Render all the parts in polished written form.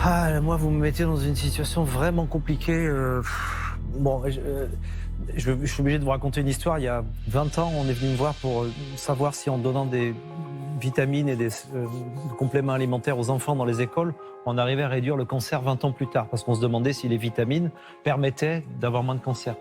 Ah, moi, vous me mettez dans une situation vraiment compliquée. Bon, je suis obligé de vous raconter une histoire. Il y a 20 ans, on est venu me voir pour savoir si en donnant des vitamines et des compléments alimentaires aux enfants dans les écoles, on arrivait à réduire le cancer 20 ans plus tard. Parce qu'on se demandait si les vitamines permettaient d'avoir moins de cancer.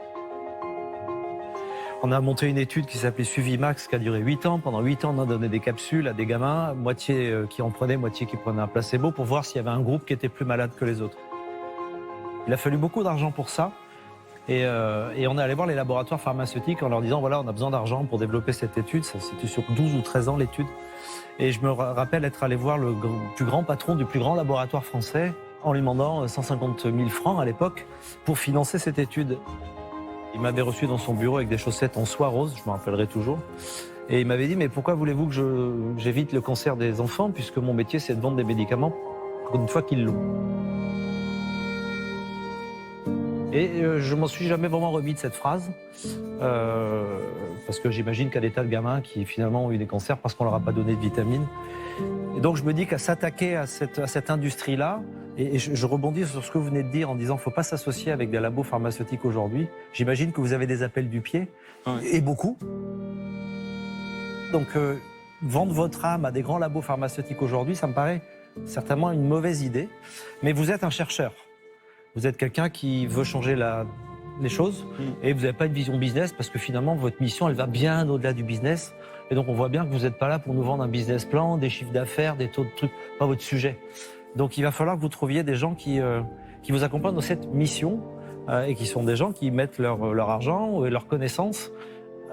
On a monté une étude qui s'appelait Suivimax, qui a duré 8 ans. Pendant 8 ans, on a donné des capsules à des gamins, moitié qui en prenaient, moitié qui prenaient un placebo, pour voir s'il y avait un groupe qui était plus malade que les autres. Il a fallu beaucoup d'argent pour ça. Et on est allé voir les laboratoires pharmaceutiques en leur disant, voilà, on a besoin d'argent pour développer cette étude. Ça, c'était sur 12 ou 13 ans, l'étude. Et je me rappelle être allé voir le plus grand patron du plus grand laboratoire français en lui demandant 150 000 francs à l'époque pour financer cette étude. Il m'avait reçu dans son bureau avec des chaussettes en soie rose, je me rappellerai toujours. Et il m'avait dit, mais pourquoi voulez-vous que j'évite le cancer des enfants, puisque mon métier, c'est de vendre des médicaments pour une fois qu'ils l'ont. Et je m'en suis jamais vraiment remis de cette phrase, parce que j'imagine qu'il y a des tas de gamins qui finalement ont eu des cancers parce qu'on leur a pas donné de vitamines. Et donc je me dis qu'à s'attaquer à cette industrie-là, et je rebondis sur ce que vous venez de dire en disant qu'il ne faut pas s'associer avec des labos pharmaceutiques aujourd'hui. J'imagine que vous avez des appels du pied, et beaucoup. Donc vendre votre âme à des grands labos pharmaceutiques aujourd'hui, ça me paraît certainement une mauvaise idée. Mais vous êtes un chercheur. Vous êtes quelqu'un qui veut changer les choses et vous n'avez pas une vision business parce que finalement, votre mission, elle va bien au-delà du business. Et donc, on voit bien que vous n'êtes pas là pour nous vendre un business plan, des chiffres d'affaires, des taux de trucs, pas votre sujet. Donc, il va falloir que vous trouviez des gens qui vous accompagnent dans cette mission et qui sont des gens qui mettent leur argent et leurs connaissances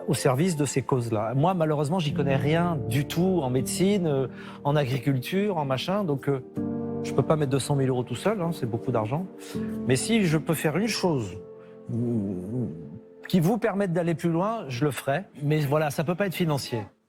au service de ces causes-là. Moi, malheureusement, j'y connais rien du tout en médecine, en agriculture, en machin. Donc, je ne peux pas mettre 200 000 euros tout seul, hein, c'est beaucoup d'argent. Mais si je peux faire une chose qui vous permette d'aller plus loin, je le ferai. Mais voilà, ça ne peut pas être financier.